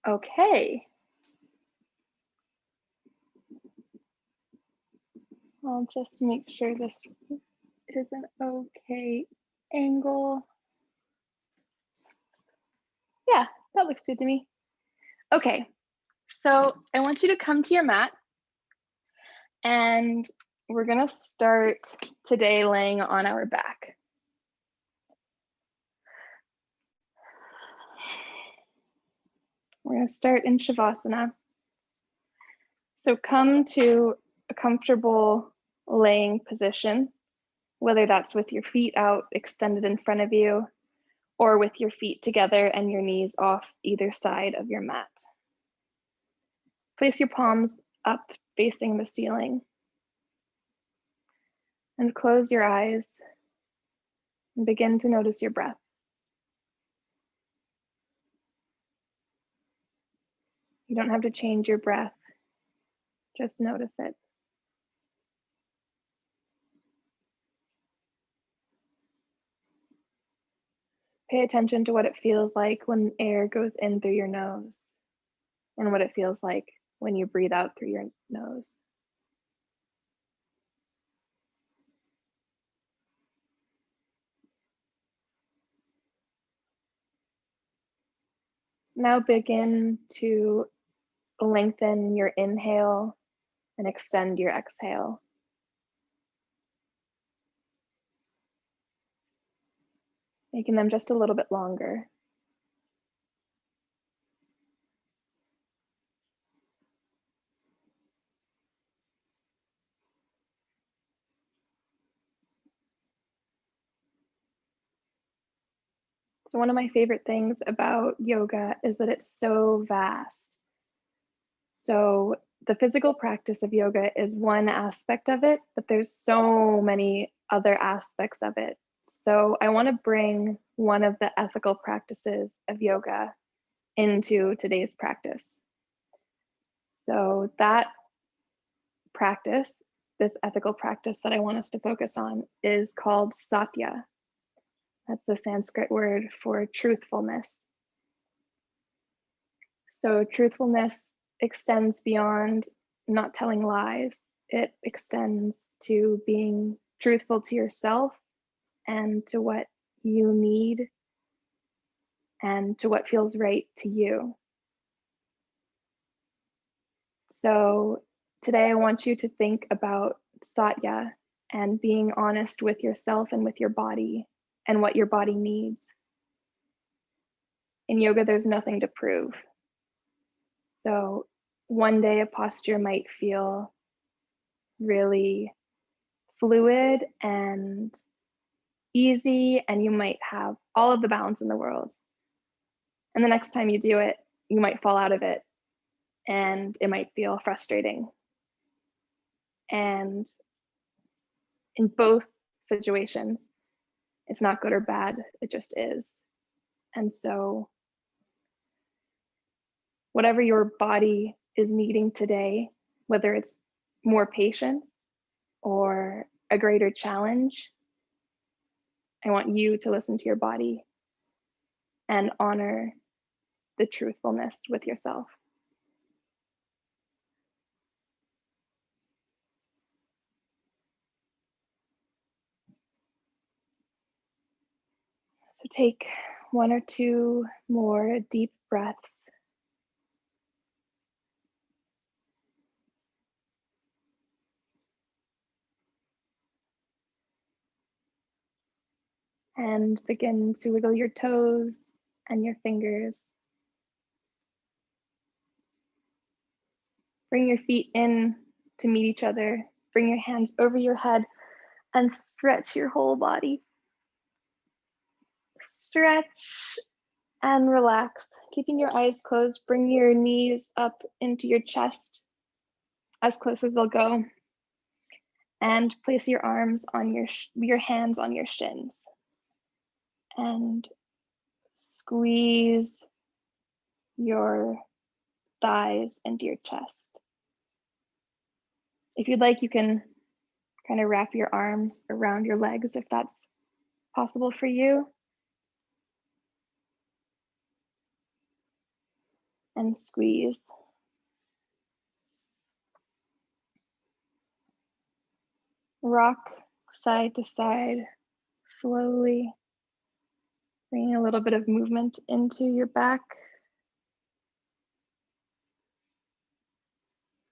Okay. I'll just make sure this is an okay angle. Yeah, that looks good to me. Okay, so I want you to come to your mat and we're gonna start today laying on our back. We're gonna start in Shavasana. So come to a comfortable laying position, whether that's with your feet out extended in front of you or with your feet together and your knees off either side of your mat. Place your palms up facing the ceiling and close your eyes and begin to notice your breath. You don't have to change your breath, just notice it. Pay attention to what it feels like when air goes in through your nose and what it feels like when you breathe out through your nose. Now begin to lengthen your inhale and extend your exhale. Making them just a little bit longer. So one of my favorite things about yoga is that it's so vast. So the physical practice of yoga is one aspect of it, but there's so many other aspects of it. So I want to bring one of the ethical practices of yoga into today's practice. So that practice, this ethical practice that I want us to focus on, is called satya. That's the Sanskrit word for truthfulness. So truthfulness extends beyond not telling lies. It extends to being truthful to yourself and to what you need and to what feels right to you. So today I want you to think about satya and being honest with yourself and with your body and what your body needs. In yoga, there's nothing to prove. So one day a posture might feel really fluid and easy, and you might have all of the balance in the world. And the next time you do it, you might fall out of it and it might feel frustrating. And in both situations, it's not good or bad, it just is. And so, whatever your body is needing today, whether it's more patience or a greater challenge, I want you to listen to your body and honor the truthfulness with yourself. So take one or two more deep breaths. And begin to wiggle your toes and your fingers. Bring your feet in to meet each other. Bring your hands over your head and stretch your whole body. Stretch and relax. Keeping your eyes closed, bring your knees up into your chest as close as they'll go. And place your arms on your hands on your shins. And squeeze your thighs into your chest. If you'd like, you can kind of wrap your arms around your legs if that's possible for you. and squeeze. Rock side to side slowly, bringing a little bit of movement into your back.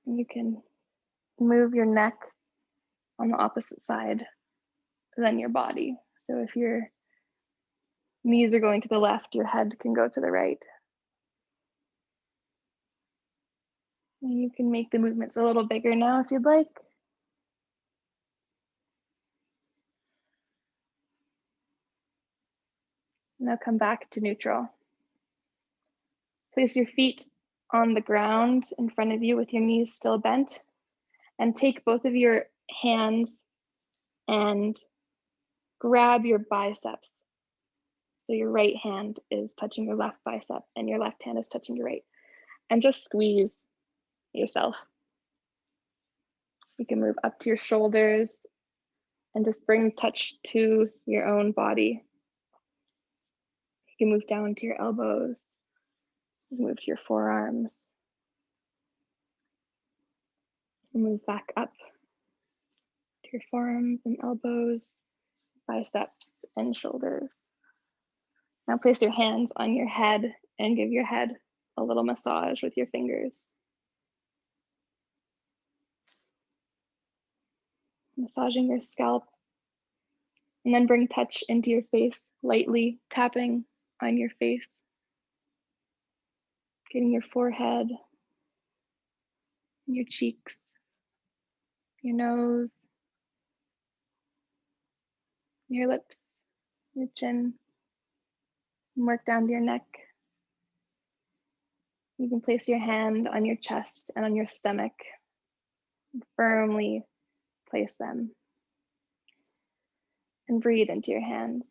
You can move your neck on the opposite side than your body. So if your knees are going to the left, your head can go to the right. And you can make the movements a little bigger now if you'd like. Now come back to neutral. Place your feet on the ground in front of you with your knees still bent, and take both of your hands and grab your biceps. So your right hand is touching your left bicep and your left hand is touching your right. And just squeeze yourself. You can move up to your shoulders and just bring touch to your own body. You can move down to your elbows, move to your forearms, and move back up to your forearms and elbows, biceps and shoulders. Now place your hands on your head and give your head a little massage with your fingers. Massaging your scalp, and then bring touch into your face, lightly tapping on your face, getting your forehead, your cheeks, your nose, your lips, your chin, and work down to your neck. You can place your hand on your chest and on your stomach, and firmly place them, and breathe into your hands.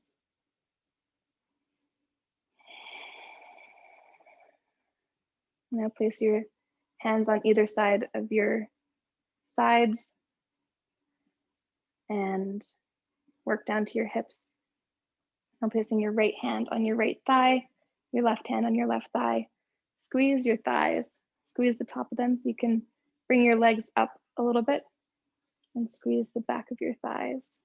Now place your hands on either side of your sides and work down to your hips. Now placing your right hand on your right thigh, your left hand on your left thigh. Squeeze your thighs, squeeze the top of them so you can bring your legs up a little bit and squeeze the back of your thighs.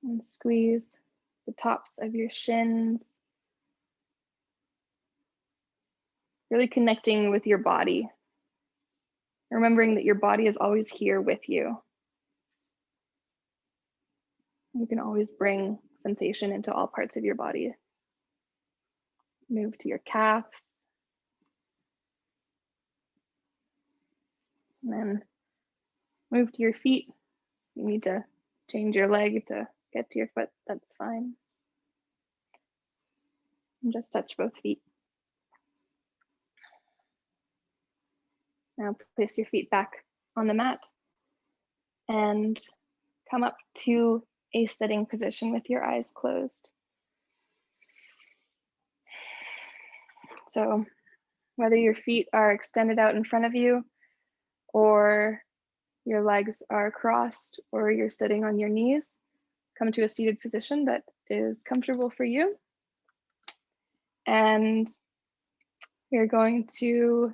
And squeeze the tops of your shins. Really connecting with your body. Remembering that your body is always here with you. You can always bring sensation into all parts of your body. Move to your calves. And then move to your feet. You need to change your leg to get to your foot, that's fine. And just touch both feet. Now place your feet back on the mat and come up to a sitting position with your eyes closed. So whether your feet are extended out in front of you or your legs are crossed or you're sitting on your knees, come to a seated position that is comfortable for you. And you're going to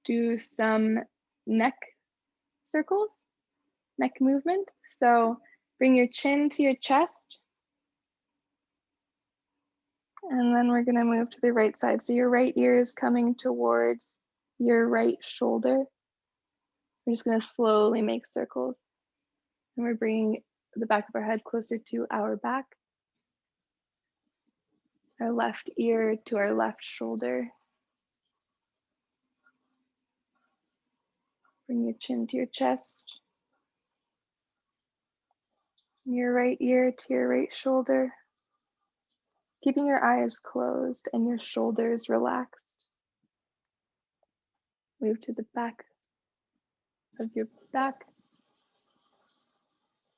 do some neck circles, neck movement. So bring your chin to your chest. And then we're going to move to the right side. So your right ear is coming towards your right shoulder. We're just going to slowly make circles. And we're bringing the back of our head closer to our back. Our left ear to our left shoulder. Bring your chin to your chest. Your right ear to your right shoulder. Keeping your eyes closed and your shoulders relaxed. Move to the back of your back.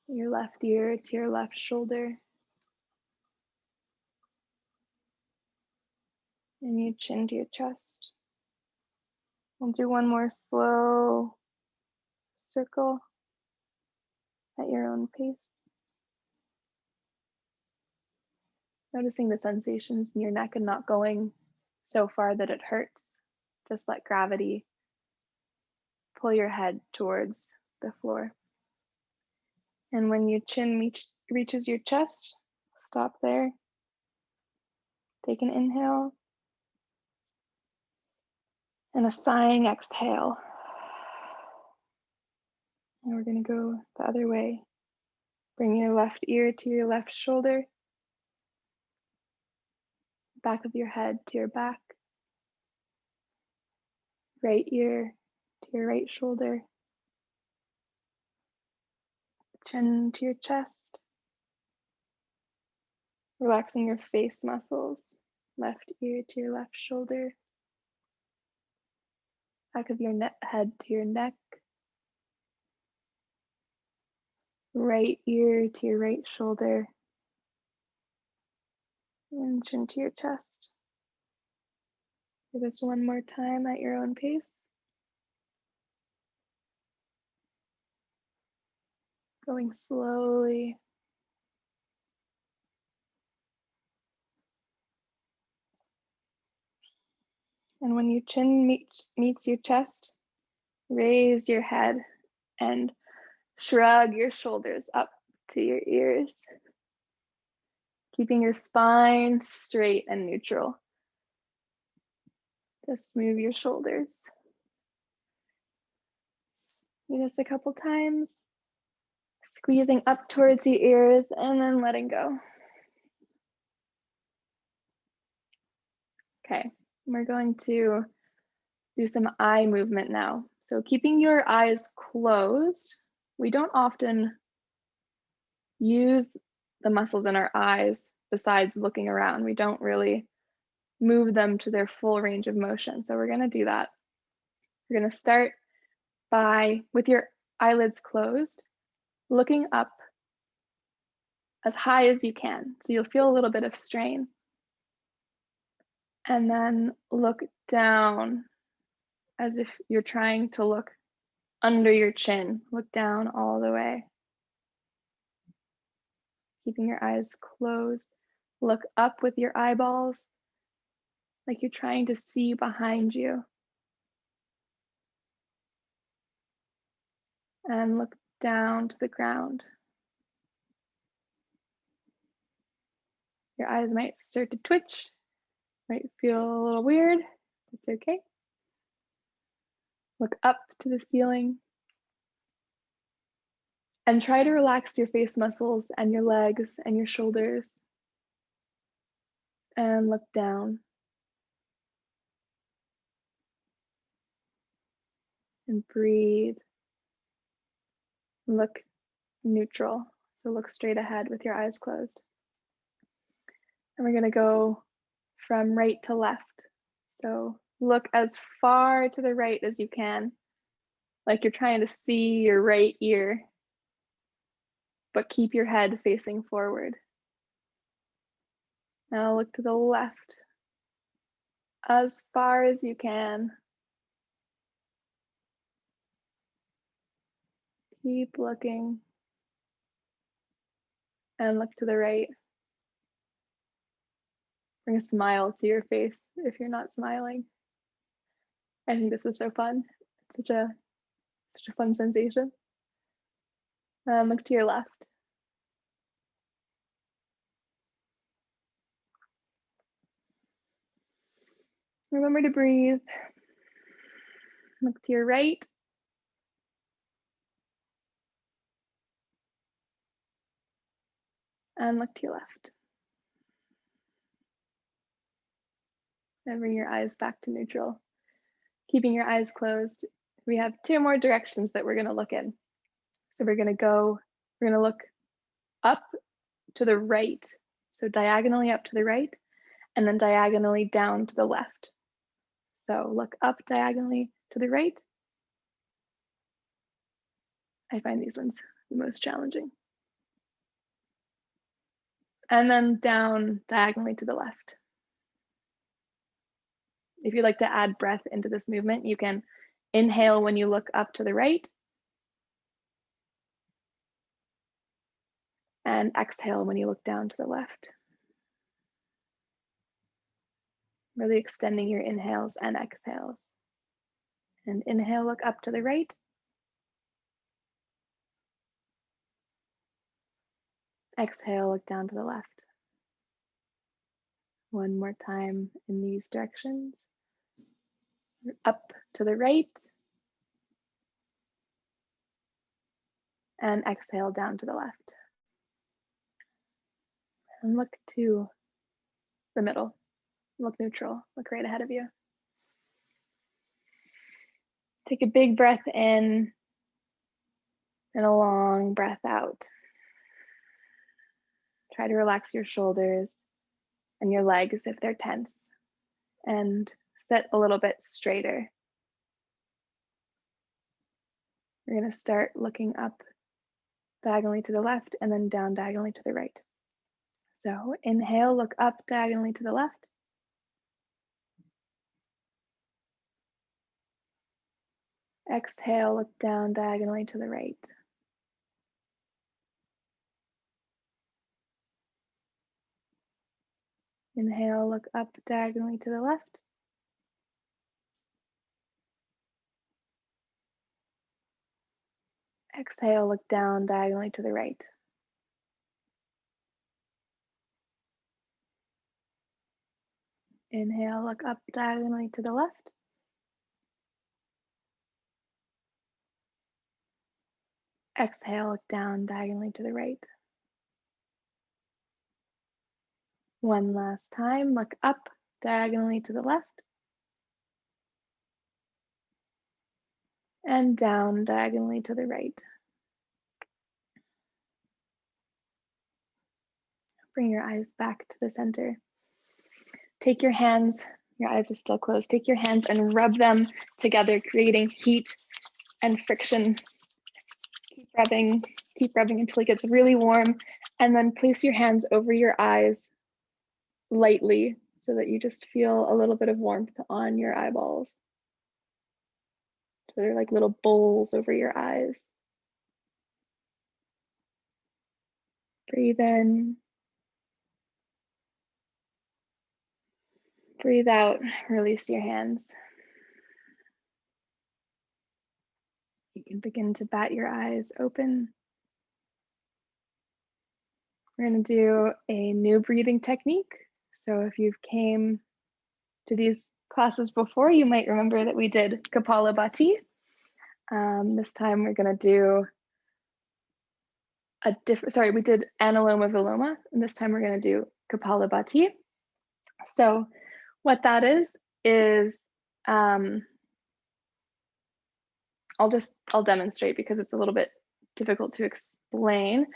Your left ear to your left shoulder. And your chin to your chest. We'll do one more slow circle at your own pace. Noticing the sensations in your neck and not going so far that it hurts. Just let gravity pull your head towards the floor. And when your chin reaches your chest, stop there. Take an inhale and a sighing exhale. And we're going to go the other way. Bring your left ear to your left shoulder, back of your head to your back, right ear to your right shoulder, chin to your chest, relaxing your face muscles, left ear to your left shoulder, back of your head to your neck, right ear to your right shoulder, and chin to your chest. Do this one more time at your own pace. Going slowly. And when your chin meets your chest, raise your head and shrug your shoulders up to your ears, keeping your spine straight and neutral. Just move your shoulders. Do this a couple times, squeezing up towards your ears and then letting go. Okay, we're going to do some eye movement now. So keeping your eyes closed, we don't often use the muscles in our eyes besides looking around. We don't really move them to their full range of motion. So we're going to do that. We're going to start by, with your eyelids closed, looking up as high as you can. So you'll feel a little bit of strain. And then look down as if you're trying to look under your chin. Look down all the way. Keeping your eyes closed. Look up with your eyeballs, like you're trying to see behind you. And look down to the ground. Your eyes might start to twitch, might feel a little weird. It's okay. Look up to the ceiling. And try to relax your face muscles and your legs and your shoulders. And look down. And breathe. Look neutral. So look straight ahead with your eyes closed. And we're going to go from right to left. So look as far to the right as you can, like you're trying to see your right ear, but keep your head facing forward. Now look to the left as far as you can. Keep looking. And look to the right. Bring a smile to your face if you're not smiling. I think this is so fun. It's such a fun sensation. And look to your left. Remember to breathe. Look to your right. And look to your left. And bring your eyes back to neutral. Keeping your eyes closed. We have two more directions that we're going to look in. So we're going to look up to the right. So diagonally up to the right, and then diagonally down to the left. So look up diagonally to the right. I find these ones the most challenging. And then down diagonally to the left. If you'd like to add breath into this movement, you can inhale when you look up to the right and exhale when you look down to the left. really extending your inhales and exhales. And inhale, look up to the right. Exhale, look down to the left. One more time in these directions. Up to the right. And exhale down to the left. And look to the middle. Look neutral. Look right ahead of you. Take a big breath in and a long breath out. Try to relax your shoulders and your legs if they're tense, and sit a little bit straighter. We're going to start looking up diagonally to the left and then down diagonally to the right. So inhale, look up diagonally to the left. Exhale, look down diagonally to the right. Inhale, look up diagonally to the left. Exhale, look down diagonally to the right. Inhale, look up diagonally to the left. Exhale, look down diagonally to the right. One last time, look up diagonally to the left. And down diagonally to the right. Bring your eyes back to the center. Take your hands, your eyes are still closed, take your hands and rub them together, creating heat and friction. Keep rubbing until it gets really warm, and then place your hands over your eyes lightly so that you just feel a little bit of warmth on your eyeballs. So they're like little bowls over your eyes. Breathe in. Breathe out, release your hands. You can begin to bat your eyes open. We're going to do a new breathing technique. So if you've came to these classes before, you might remember that we did Kapalabhati. This time we're going to do we did Anuloma Viloma, and this time we're going to do Kapalabhati. So what that is I'll demonstrate because it's a little bit difficult to explain.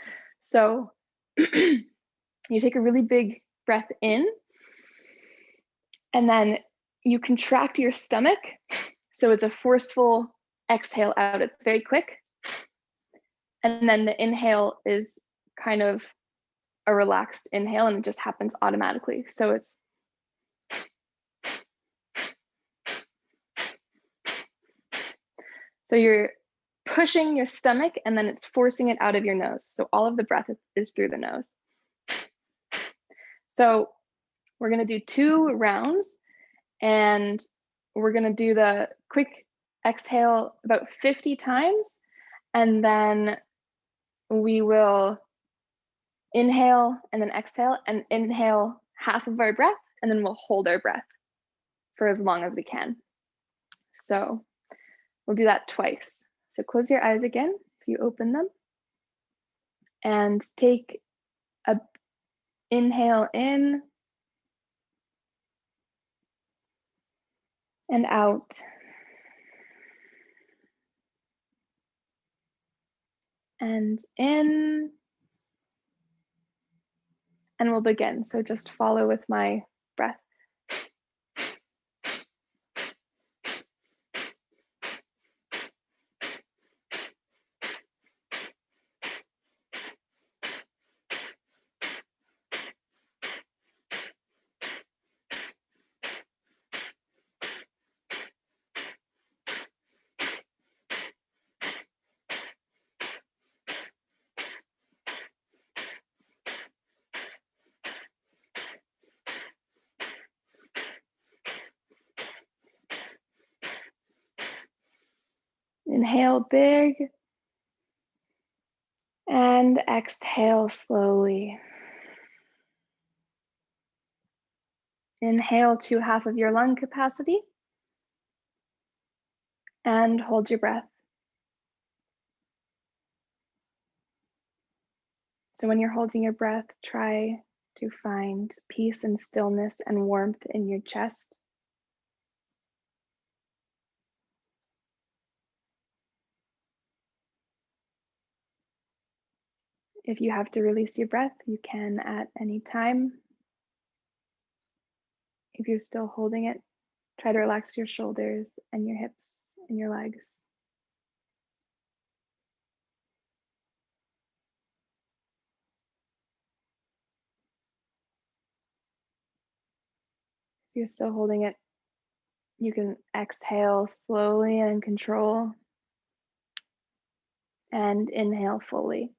So you take a really big breath in, and then you contract your stomach. So it's a forceful exhale out. It's very quick. And then the inhale is kind of a relaxed inhale, and it just happens automatically. So it's so you're pushing your stomach and then it's forcing it out of your nose. So all of the breath is through the nose. So we're going to do 2 rounds, and we're going to do the quick exhale about 50 times, and then we will inhale and then exhale, and inhale half of our breath, and then we'll hold our breath for as long as we can. So we'll do that twice. So close your eyes again if you open them, and take a inhale in and out. And in, and we'll begin. So just follow with my breath. Inhale big and exhale slowly. Inhale to half of your lung capacity and hold your breath. So when you're holding your breath, try to find peace and stillness and warmth in your chest. If you have to release your breath, you can at any time. If you're still holding it, try to relax your shoulders and your hips and your legs. If you're still holding it, you can exhale slowly and in control and inhale fully.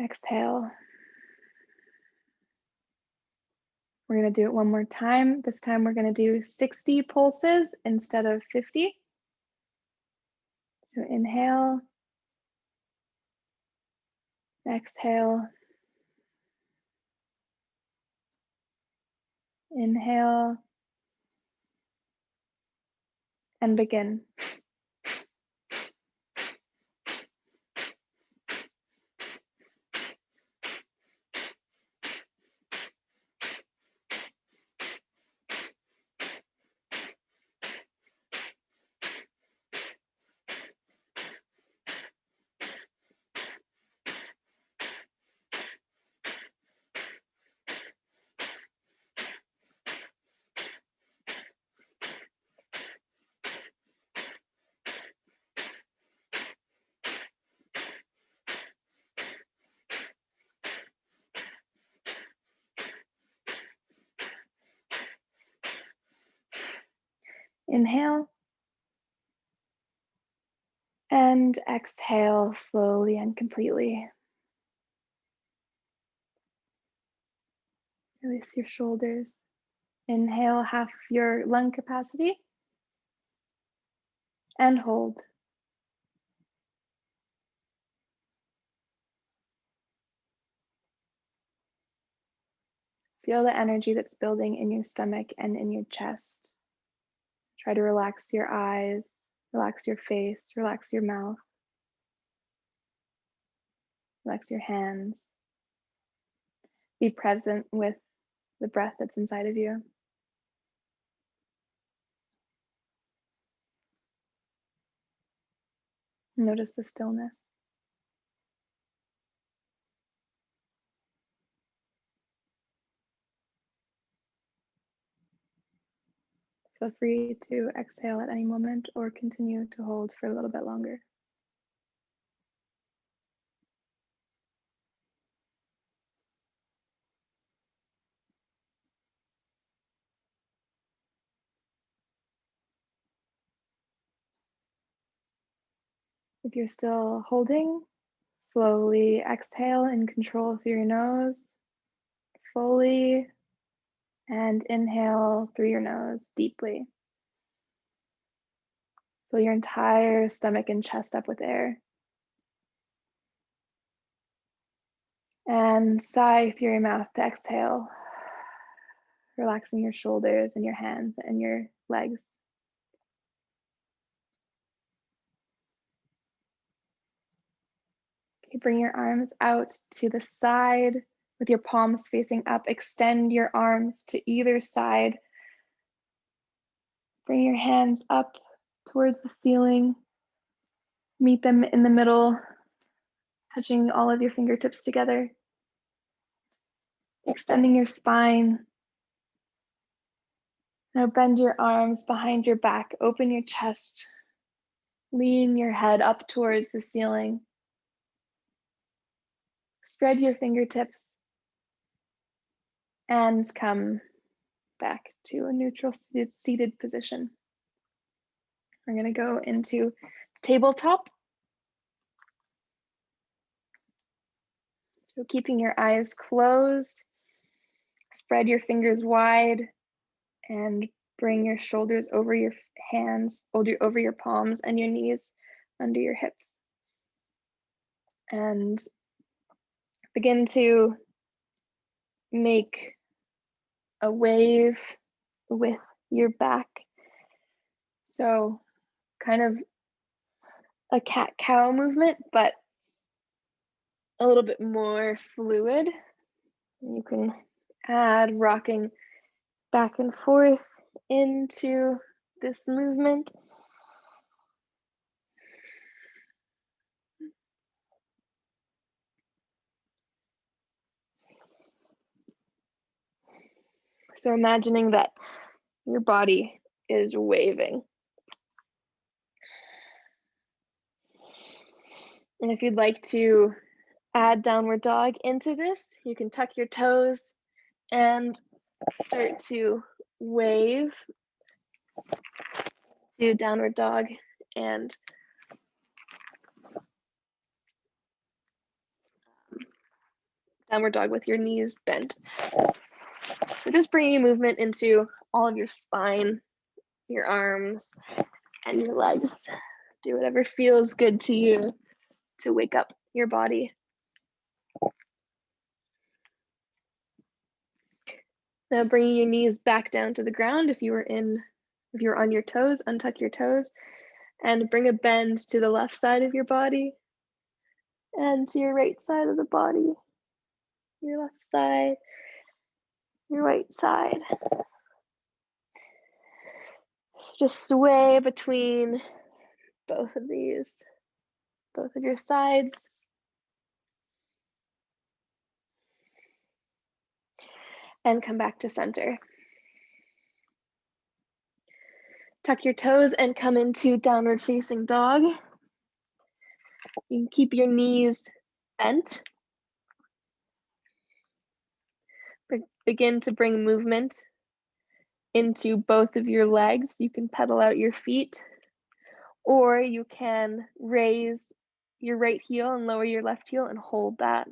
Exhale. We're going to do it one more time. This time we're going to do 60 pulses instead of 50. So inhale, exhale, inhale, and begin. Inhale and exhale slowly and completely. Release your shoulders. Inhale half your lung capacity and hold. Feel the energy that's building in your stomach and in your chest. Try to relax your eyes, relax your face, relax your mouth, relax your hands. Be present with the breath that's inside of you. Notice the stillness. Feel free to exhale at any moment or continue to hold for a little bit longer. If you're still holding, slowly exhale in control through your nose, fully, and inhale through your nose deeply. Fill your entire stomach and chest up with air. And sigh through your mouth to exhale, relaxing your shoulders and your hands and your legs. Okay, bring your arms out to the side with your palms facing up. Extend your arms to either side. Bring your hands up towards the ceiling. Meet them in the middle, touching all of your fingertips together. Extending your spine. Now bend your arms behind your back. Open your chest. Lean your head up towards the ceiling. Spread your fingertips and come back to a neutral seated position. We're going to go into tabletop. So keeping your eyes closed, spread your fingers wide and bring your shoulders over your hands, over your palms, and your knees under your hips. And begin to make a wave with your back. So kind of a cat-cow movement, but a little bit more fluid. You can add rocking back and forth into this movement. So imagining that your body is waving. And if you'd like to add downward dog into this, you can tuck your toes and start to wave to downward dog and downward dog with your knees bent. So just bringing movement into all of your spine, your arms, and your legs. Do whatever feels good to you to wake up your body. Now bringing your knees back down to the ground. If you're on your toes, untuck your toes and bring a bend to the left side of your body and to your right side of the body. Your left side, your right side. So just sway between both of these, both of your sides. And come back to center. Tuck your toes and come into downward facing dog. You can keep your knees bent. Begin to bring movement into both of your legs. You can pedal out your feet, or you can raise your right heel and lower your left heel and hold that.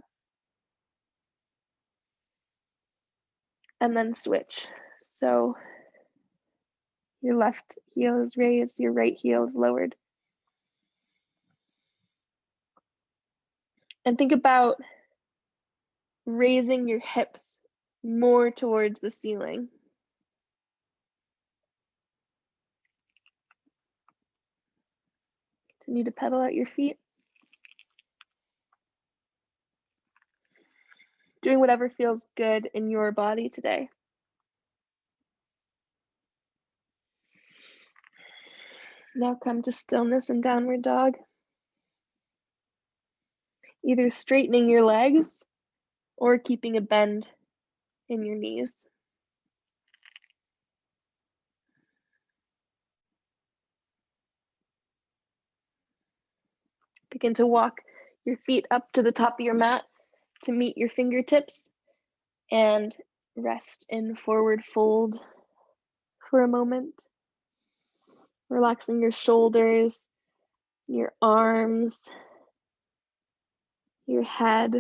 And then switch. So your left heel is raised, your right heel is lowered. And think about raising your hips more towards the ceiling. Continue to pedal out your feet. Doing whatever feels good in your body today. Now come to stillness and downward dog. Either straightening your legs or keeping a bend in your knees. Begin to walk your feet up to the top of your mat to meet your fingertips and rest in forward fold for a moment. Relaxing your shoulders, your arms, your head.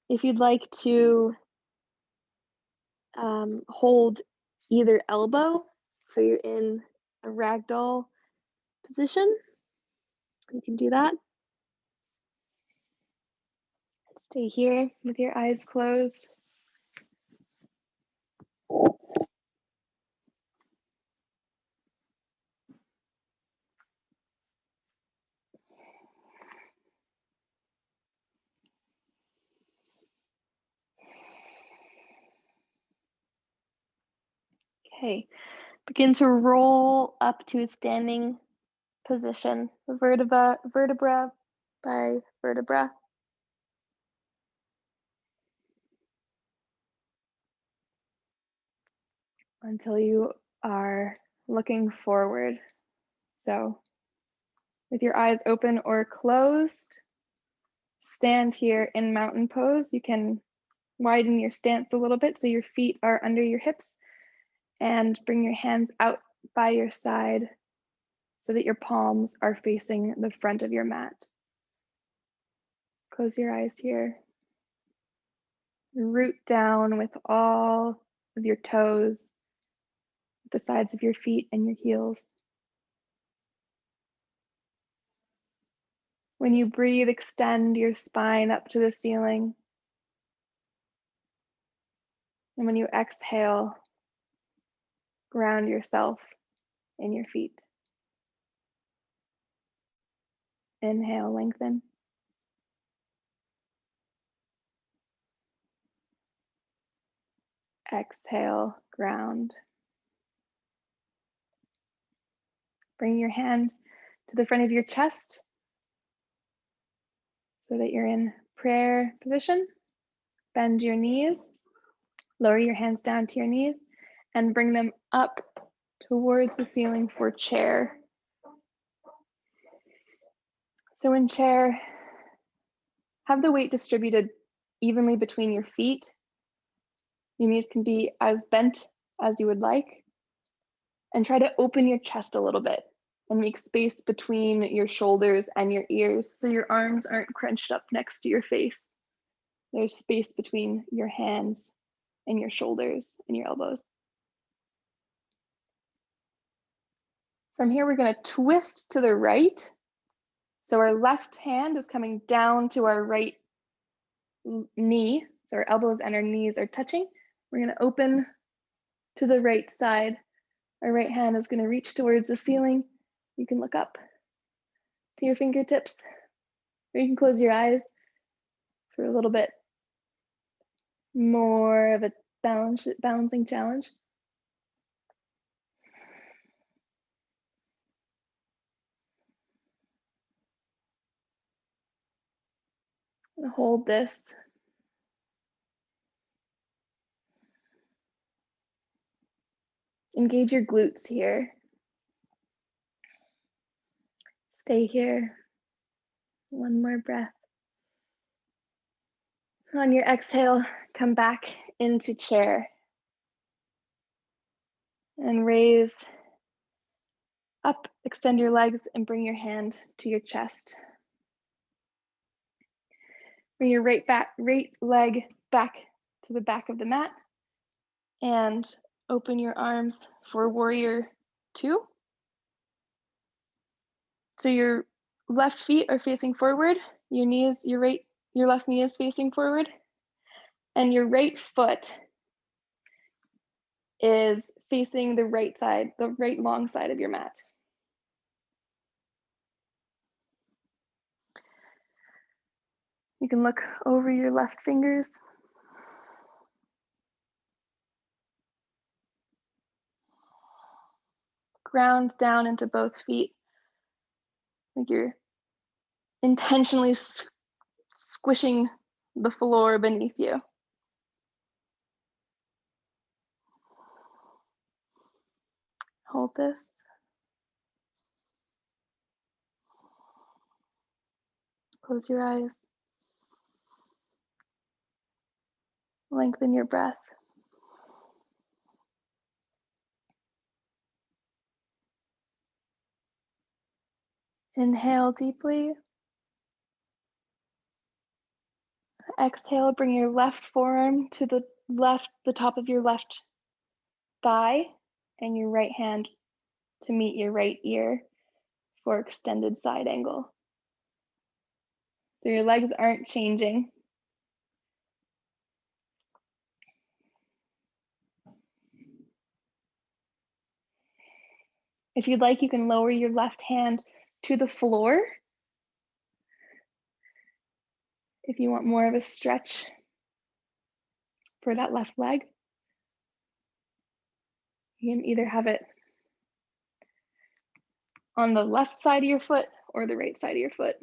If you'd like to hold either elbow, so you're in a ragdoll position, you can do that. Stay here with your eyes closed. Okay, begin to roll up to a standing position, vertebra by vertebra. Until you are looking forward. So with your eyes open or closed, stand here in mountain pose. You can widen your stance a little bit so your feet are under your hips and bring your hands out by your side so that your palms are facing the front of your mat. Close your eyes here. Root down with all of your toes, the sides of your feet and your heels. When you breathe, extend your spine up to the ceiling. And when you exhale, ground yourself in your feet. Inhale, lengthen. Exhale, ground. Bring your hands to the front of your chest so that you're in prayer position. Bend your knees, lower your hands down to your knees, and bring them up towards the ceiling for chair. So in chair, have the weight distributed evenly between your feet. Your knees can be as bent as you would like. And try to open your chest a little bit and make space between your shoulders and your ears so your arms aren't crunched up next to your face. There's space between your hands and your shoulders and your elbows. From here, we're going to twist to the right. So our left hand is coming down to our right knee. So our elbows and our knees are touching. We're going to open to the right side. Our right hand is going to reach towards the ceiling. You can look up to your fingertips, or you can close your eyes for a little bit more of a balancing challenge. And hold this. Engage your glutes here. Stay here. One more breath. On your exhale, come back into chair. And raise up, extend your legs, and bring your hand to your chest. Bring your right leg back to the back of the mat. And open your arms for warrior 2. So your left feet are facing forward, your left knee is facing forward, and your right foot is facing the right side, the right long side of your mat. You can look over your left fingers. Ground down into both feet. Like you're intentionally squishing the floor beneath you. Hold this. Close your eyes. Lengthen your breath. Inhale deeply. Exhale, bring your left forearm to the top of your left thigh, and your right hand to meet your right ear for extended side angle. So your legs aren't changing. If you'd like, you can lower your left hand to the floor if you want more of a stretch for that left leg. You can either have it on the left side of your foot or the right side of your foot.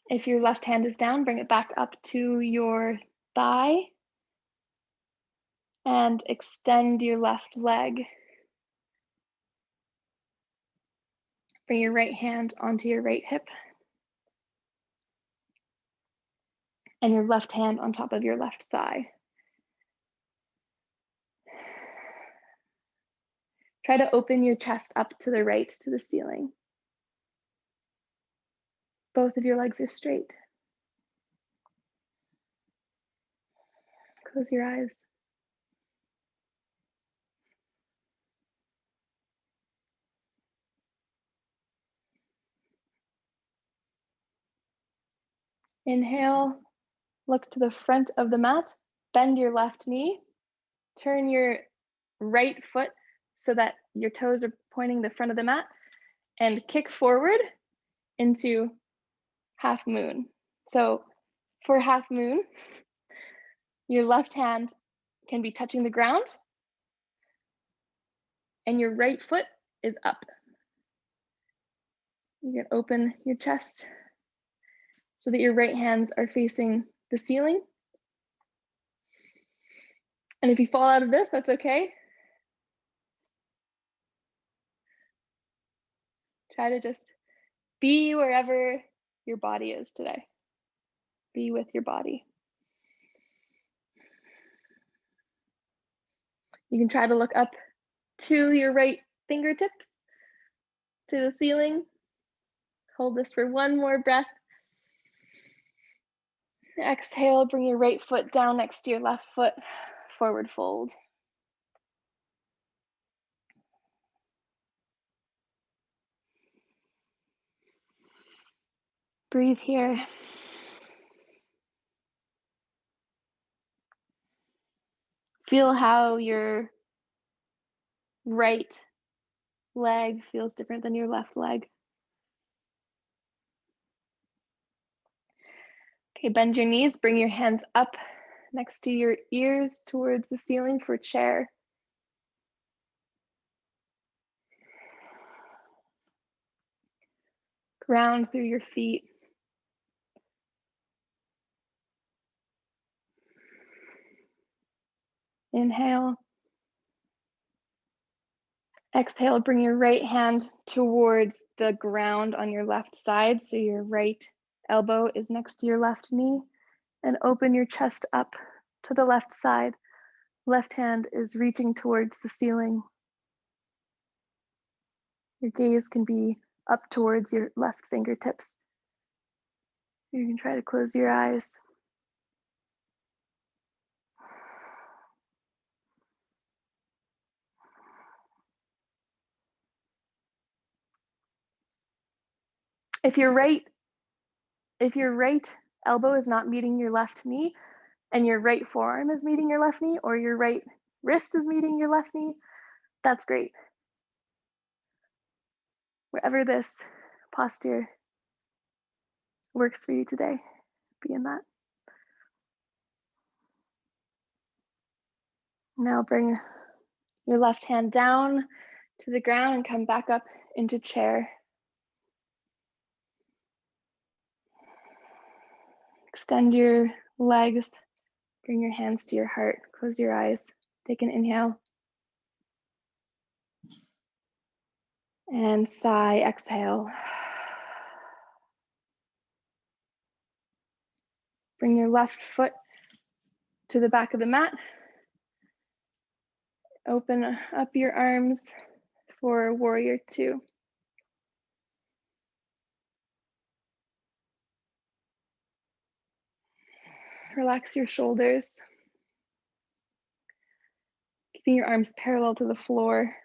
If your left hand is down, bring it back up to your thigh and extend your left leg. Bring your right hand onto your right hip and your left hand on top of your left thigh. Try to open your chest up to the right to the ceiling. Both of your legs are straight. Close your eyes. Inhale, look to the front of the mat, bend your left knee, turn your right foot so that your toes are pointing the front of the mat, and kick forward into half moon. So for half moon, your left hand can be touching the ground and your right foot is up. You can open your chest so that your right hands are facing the ceiling. And if you fall out of this, that's okay. Try to just be wherever your body is today. Be with your body. You can try to look up to your right fingertips to the ceiling. Hold this for one more breath. Exhale, bring your right foot down next to your left foot, forward fold. Breathe here. Feel how your right leg feels different than your left leg. Okay, bend your knees, bring your hands up next to your ears towards the ceiling for chair. Ground through your feet. Inhale. Exhale, bring your right hand towards the ground on your left side, so your right elbow is next to your left knee, and open your chest up to the left side. Left hand is reaching towards the ceiling. Your gaze can be up towards your left fingertips. You can try to close your eyes. If your right elbow is not meeting your left knee and your right forearm is meeting your left knee, or your right wrist is meeting your left knee, that's great. Wherever this posture works for you today, be in that. Now bring your left hand down to the ground and come back up into chair. Extend your legs, bring your hands to your heart, close your eyes, take an inhale. And sigh, exhale. Bring your left foot to the back of the mat. Open up your arms for warrior two. Relax your shoulders, keeping your arms parallel to the floor.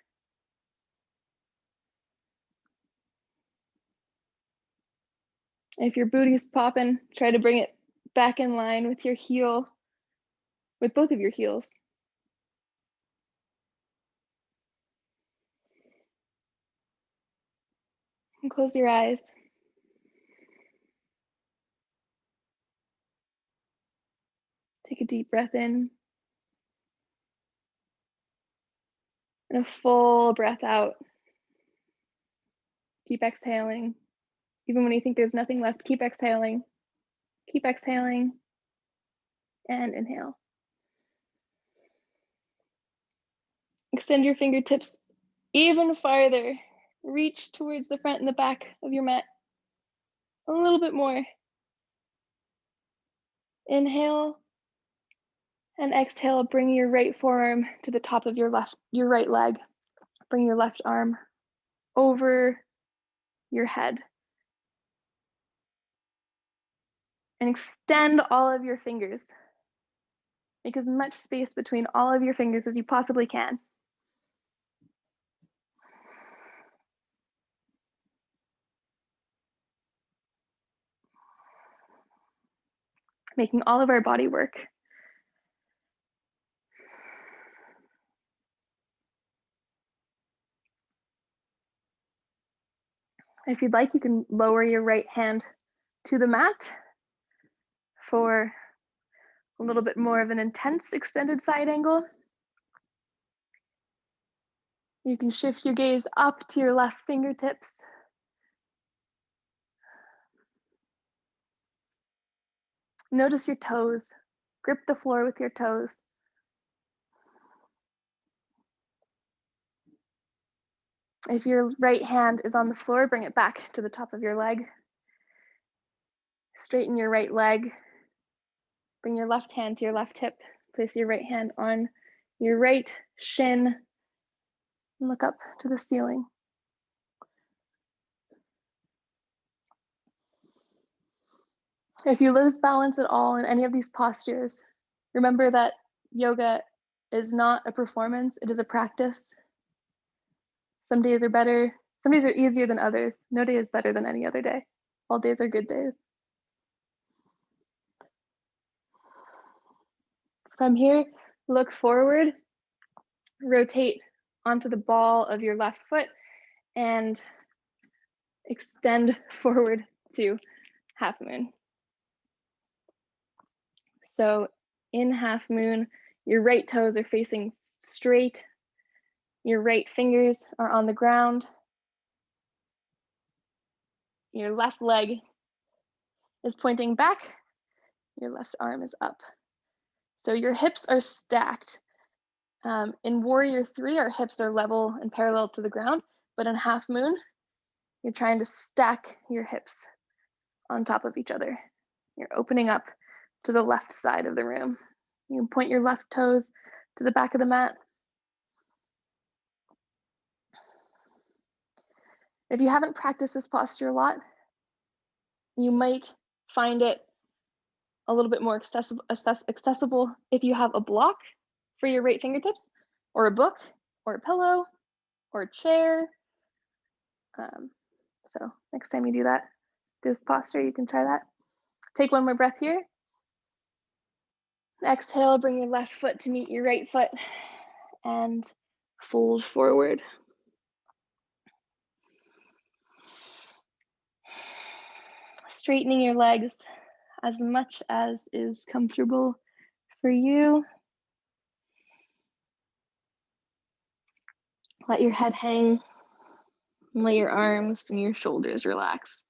If your booty's popping, try to bring it back in line with your heel, with both of your heels. And close your eyes. Take a deep breath in. And a full breath out. Keep exhaling. Even when you think there's nothing left, keep exhaling. Keep exhaling. And inhale. Extend your fingertips even farther. Reach towards the front and the back of your mat. A little bit more. Inhale. And exhale, bring your right forearm to the top of your right leg. Bring your left arm over your head and extend all of your fingers. Make as much space between all of your fingers as you possibly can. Making all of our body work. If you'd like, you can lower your right hand to the mat for a little bit more of an intense extended side angle. You can shift your gaze up to your left fingertips. Notice your toes. Grip the floor with your toes. If your right hand is on the floor, bring it back to the top of your leg. Straighten your right leg. Bring your left hand to your left hip. Place your right hand on your right shin. And look up to the ceiling. If you lose balance at all in any of these postures, remember that yoga is not a performance, it is a practice. Some days are better, some days are easier than others. No day is better than any other day. All days are good days. From here, look forward, rotate onto the ball of your left foot and extend forward to half moon. So in half moon, your right toes are facing straight. Your right fingers are on the ground. Your left leg is pointing back. Your left arm is up. So your hips are stacked. In Warrior 3, our hips are level and parallel to the ground, but in half moon, you're trying to stack your hips on top of each other. You're opening up to the left side of the room. You can point your left toes to the back of the mat. If you haven't practiced this posture a lot, you might find it a little bit more accessible if you have a block for your right fingertips, or a book, or a pillow, or a chair. So next time you do this posture, you can try that. Take one more breath here. Exhale, bring your left foot to meet your right foot and fold forward. Straightening your legs as much as is comfortable for you. Let your head hang and let your arms and your shoulders relax.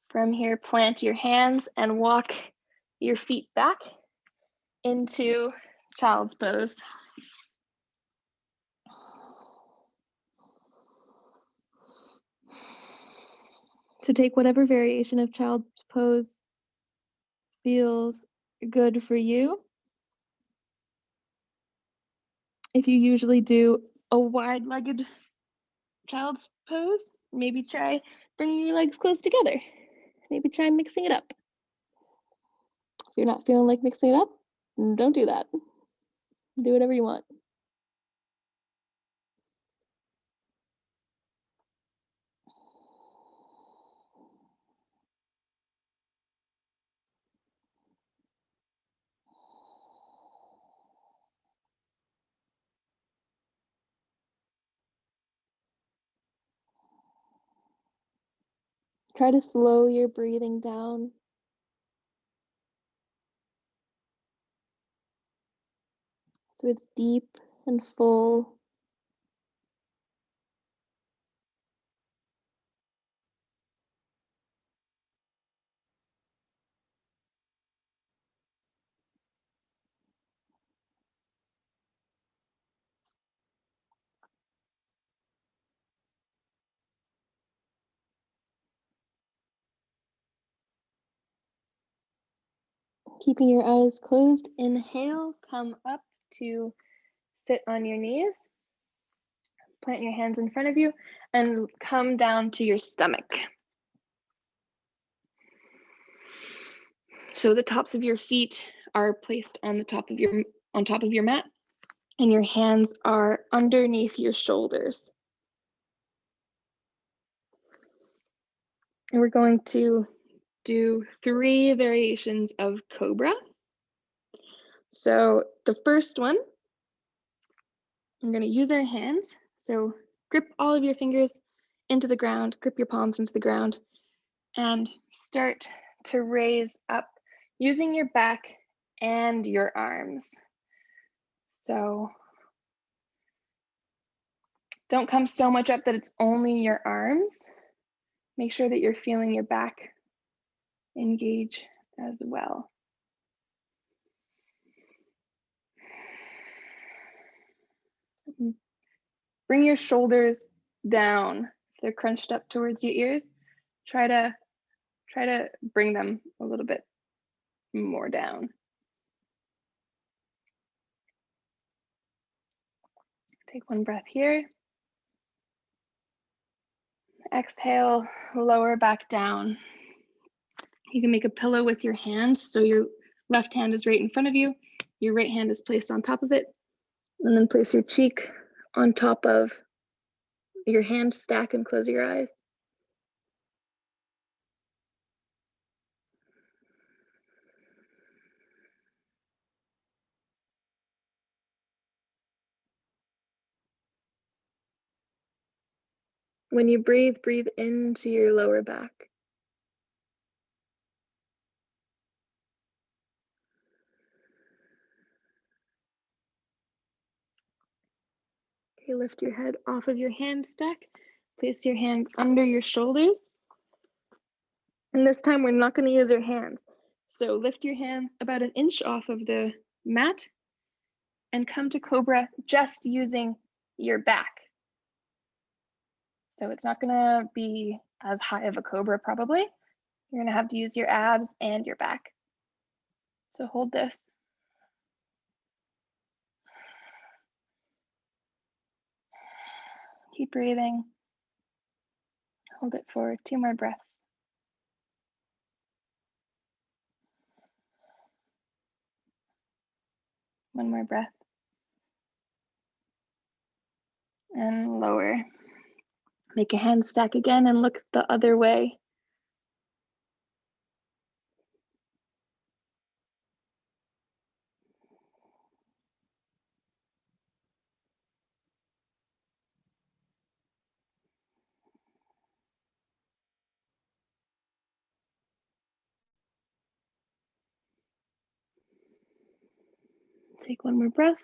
From here, plant your hands and walk your feet back into child's pose. So take whatever variation of child's pose feels good for you. If you usually do a wide-legged child's pose, maybe try bringing your legs close together. Maybe try mixing it up. If you're not feeling like mixing it up, don't do that. Do whatever you want. Try to slow your breathing down. So it's deep and full. Keeping your eyes closed, inhale, come up to sit on your knees. Plant your hands in front of you and come down to your stomach. So the tops of your feet are placed on the top of your mat, and your hands are underneath your shoulders. And we're going to do 3 variations of cobra. So the first one, I'm going to use our hands. So grip all of your fingers into the ground, grip your palms into the ground, and start to raise up using your back and your arms. So don't come so much up that it's only your arms. Make sure that you're feeling your back engage as well. Bring your shoulders down. If they're crunched up towards your ears, try to bring them a little bit more down. Take one breath here. Exhale, lower back down. You can make a pillow with your hands. So your left hand is right in front of you. Your right hand is placed on top of it. And then place your cheek on top of your hand stack and close your eyes. When you breathe, breathe into your lower back. Okay, lift your head off of your hand stack. Place your hands under your shoulders. And this time we're not going to use our hands. So lift your hands about 1 inch off of the mat and come to cobra just using your back. So it's not going to be as high of a cobra probably. You're going to have to use your abs and your back. So hold this. Keep breathing. Hold it for 2 more breaths. One more breath. And lower. Make a hand stack again and look the other way. Take one more breath.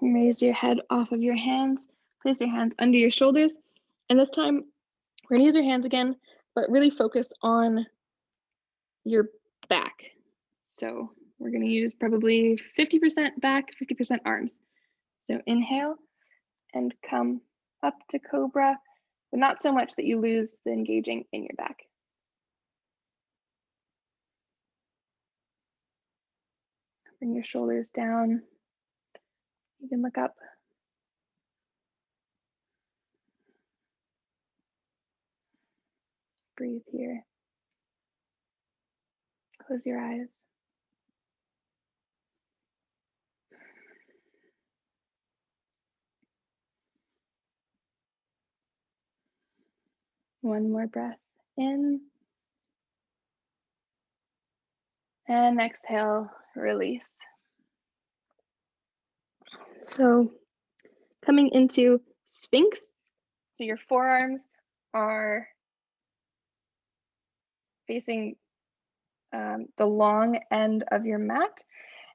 Raise your head off of your hands. Place your hands under your shoulders. And this time, we're gonna use your hands again, but really focus on your back. So we're gonna use probably 50% back, 50% arms. So inhale and come up to cobra, but not so much that you lose the engaging in your back. Bring your shoulders down. You can look up. Breathe here. Close your eyes. One more breath in. And exhale, release. So coming into Sphinx. So your forearms are facing the long end of your mat,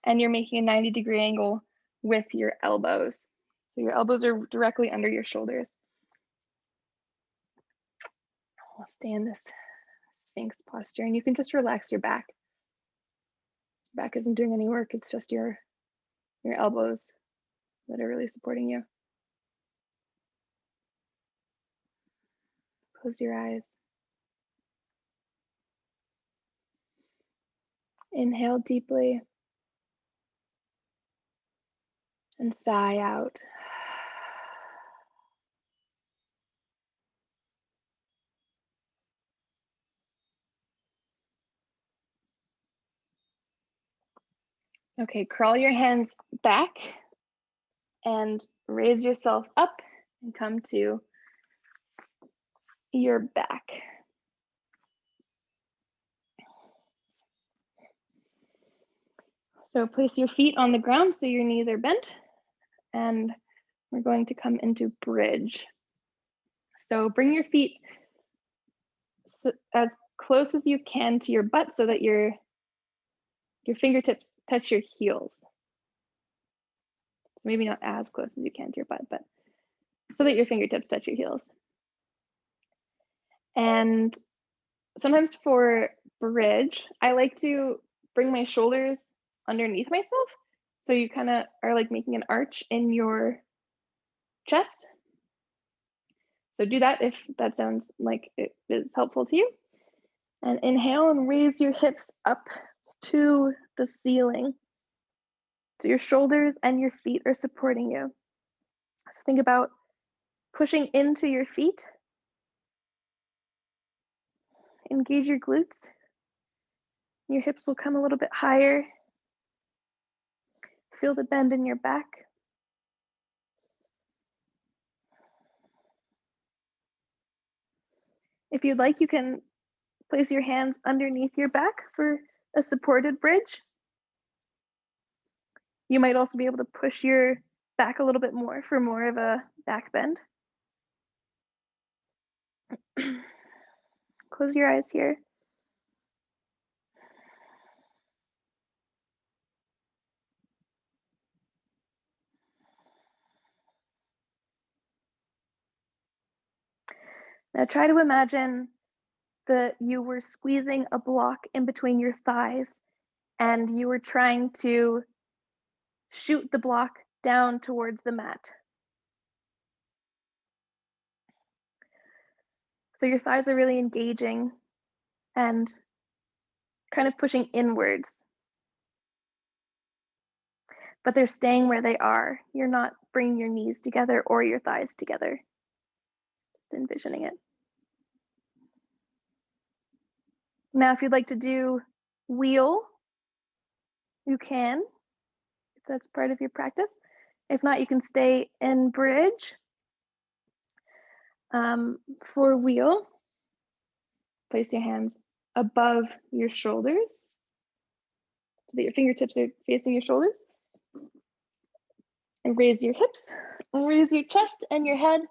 and you're making a 90-degree angle with your elbows. So your elbows are directly under your shoulders. I'll stay in this Sphinx posture, and you can just relax your back. Back isn't doing any work, it's just your elbows that are really supporting you. Close your eyes. Inhale deeply and sigh out. Okay, crawl your hands back and raise yourself up and come to your back. So place your feet on the ground so your knees are bent, and we're going to come into bridge. So bring your feet as close as you can to your butt so that your fingertips touch your heels. So maybe not as close as you can to your butt, but so that your fingertips touch your heels. And sometimes for bridge, I like to bring my shoulders underneath myself. So you kind of are like making an arch in your chest. So do that if that sounds like it is helpful to you. And inhale and raise your hips up to the ceiling. So your shoulders and your feet are supporting you. So think about pushing into your feet. Engage your glutes. Your hips will come a little bit higher. Feel the bend in your back. If you'd like, you can place your hands underneath your back for a supported bridge. You might also be able to push your back a little bit more for more of a back bend. Close your eyes here. Now try to imagine that you were squeezing a block in between your thighs and you were trying to shoot the block down towards the mat. So your thighs are really engaging and kind of pushing inwards, but they're staying where they are. You're not bringing your knees together or your thighs together. Just envisioning it. Now, if you'd like to do wheel, you can, if that's part of your practice. If not, you can stay in bridge. For wheel, place your hands above your shoulders so that your fingertips are facing your shoulders. And raise your hips, and raise your chest and your head.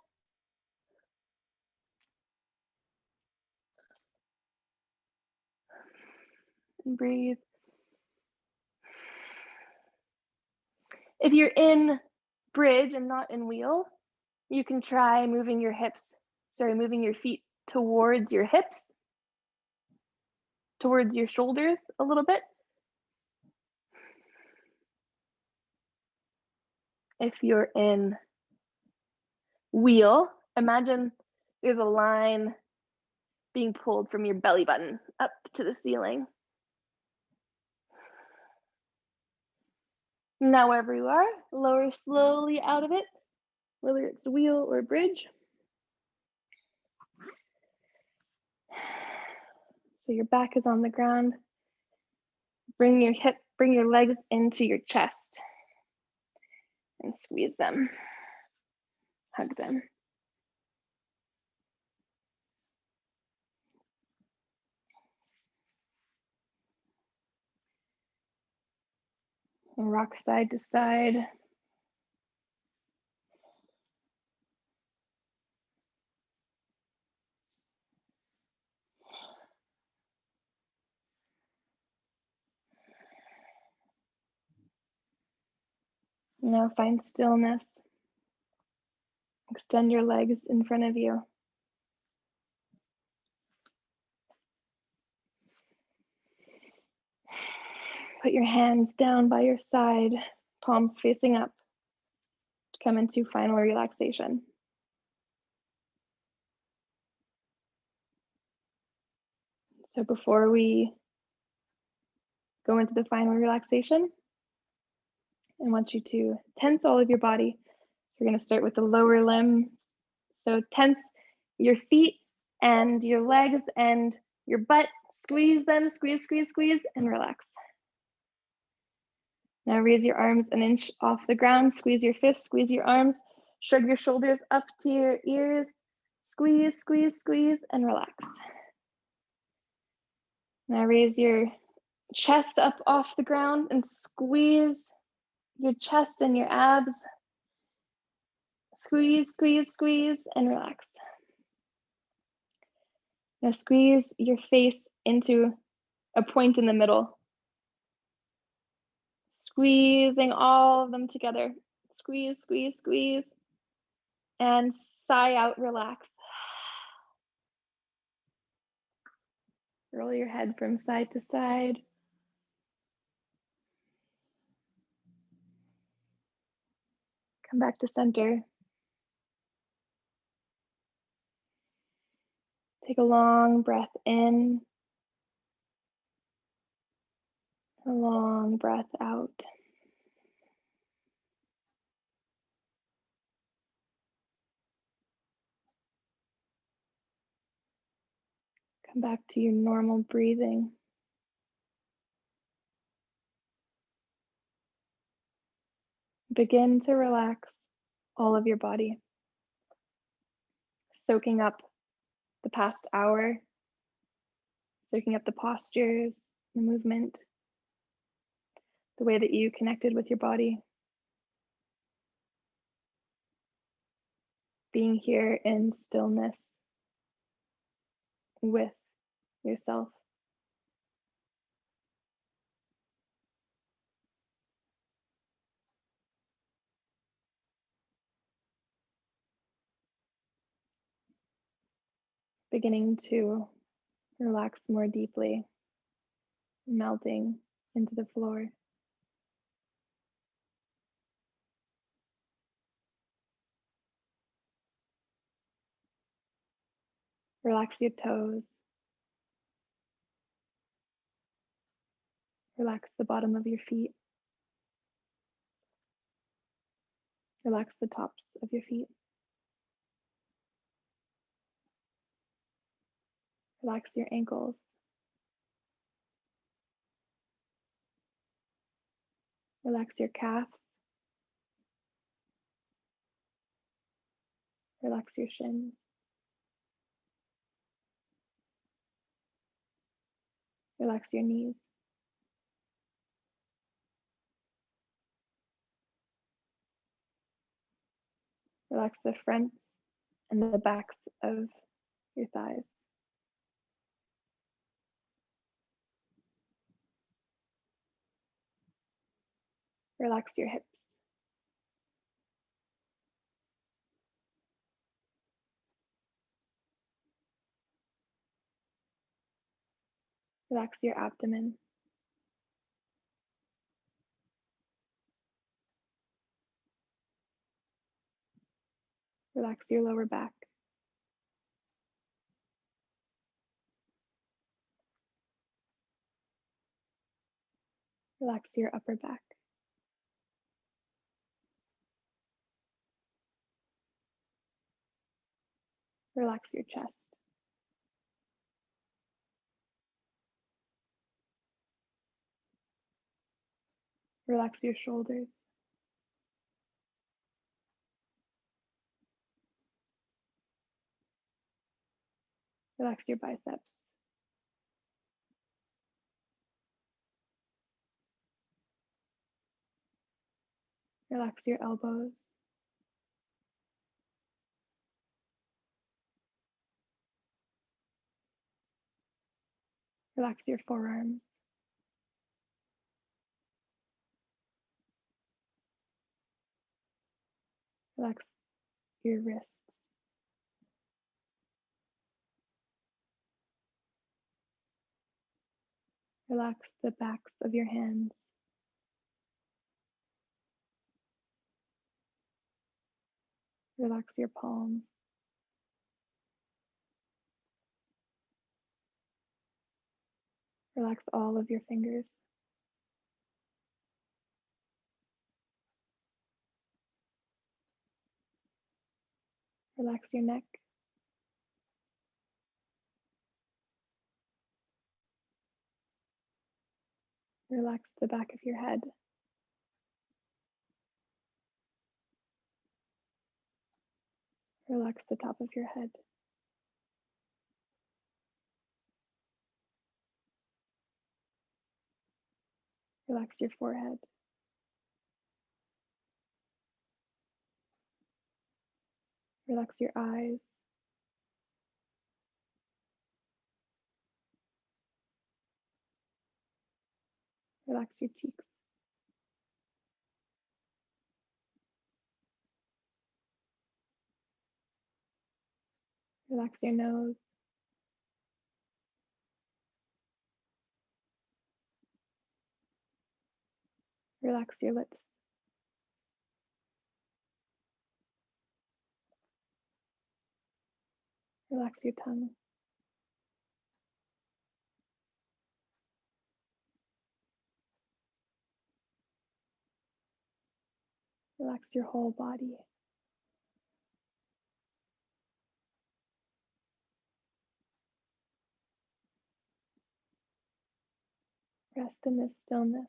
And breathe. If you're in bridge and not in wheel, you can try moving your feet towards your hips, towards your shoulders a little bit. If you're in wheel, imagine there's a line being pulled from your belly button up to the ceiling. Now wherever you are, lower slowly out of it, whether it's wheel or bridge. So your back is on the ground. Bring your legs into your chest and squeeze them, hug them. And rock side to side. Now find stillness. Extend your legs in front of you. Put your hands down by your side, palms facing up, to come into final relaxation. So before we go into the final relaxation, I want you to tense all of your body. So we're going to start with the lower limb. So tense your feet and your legs and your butt. Squeeze them, squeeze, squeeze, squeeze, and relax. Now raise your arms an inch off the ground. Squeeze your fists, squeeze your arms. Shrug your shoulders up to your ears. Squeeze, squeeze, squeeze, and relax. Now raise your chest up off the ground and squeeze your chest and your abs. Squeeze, squeeze, squeeze, and relax. Now squeeze your face into a point in the middle. Squeezing all of them together. Squeeze, squeeze, squeeze, and sigh out, relax. Roll your head from side to side. Come back to center. Take a long breath in, a long breath out. Come back to your normal breathing. Begin to relax all of your body, soaking up the past hour, soaking up the postures, the movement, the way that you connected with your body. Being here in stillness with yourself. Beginning to relax more deeply, melting into the floor. Relax your toes. Relax the bottom of your feet. Relax the tops of your feet. Relax your ankles. Relax your calves. Relax your shins. Relax your knees. Relax the fronts and the backs of your thighs. Relax your hips. Relax your abdomen. Relax your lower back. Relax your upper back. Relax your chest. Relax your shoulders. Relax your biceps. Relax your elbows. Relax your forearms. Relax your wrists. Relax the backs of your hands. Relax your palms. Relax all of your fingers. Relax your neck. Relax the back of your head. Relax the top of your head. Relax your forehead. Relax your eyes. Relax your cheeks. Relax your nose. Relax your lips. Relax your tongue. Relax your whole body. Rest in this stillness.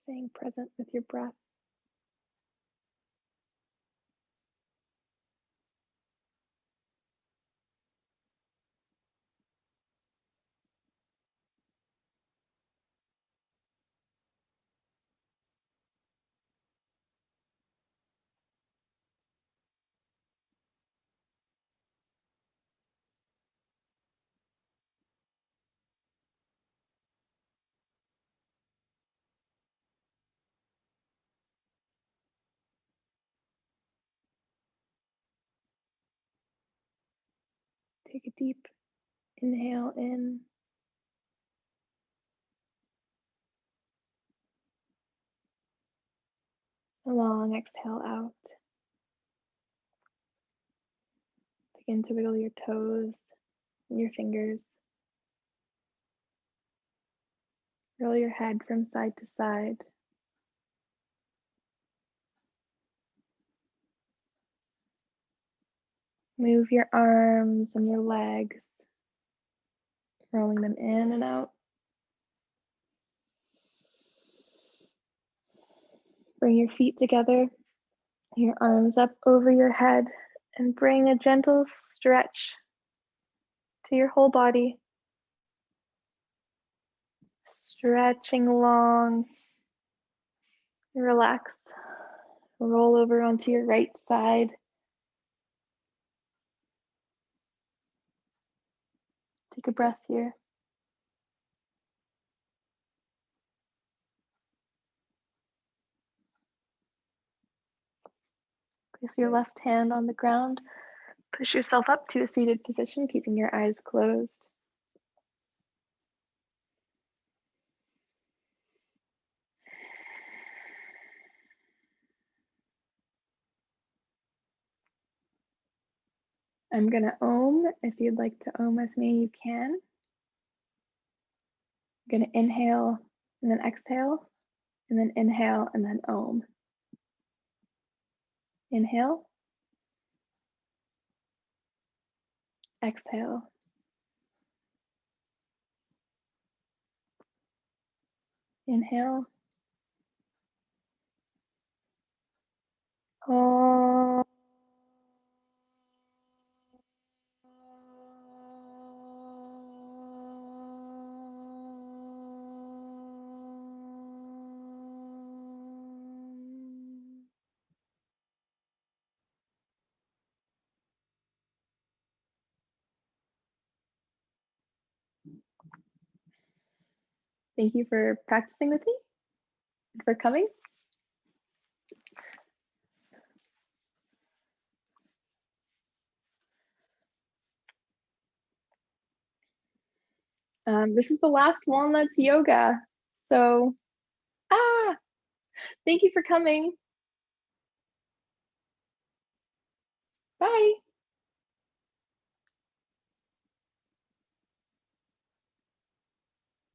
Staying present with your breath. Take a deep inhale in. A long exhale out. Begin to wiggle your toes and your fingers. Roll your head from side to side. Move your arms and your legs, rolling them in and out. Bring your feet together, your arms up over your head, and bring a gentle stretch to your whole body. Stretching long. Relax. Roll over onto your right side. Take a breath here. Place your left hand on the ground. Push yourself up to a seated position, keeping your eyes closed. I'm going to Om. If you'd like to Om with me, you can. I'm going to inhale and then exhale, and then inhale and then Om. Inhale. Exhale. Inhale. Om. Thank you for practicing with me, for coming. This is the last walnuts yoga. So, Thank you for coming. Bye.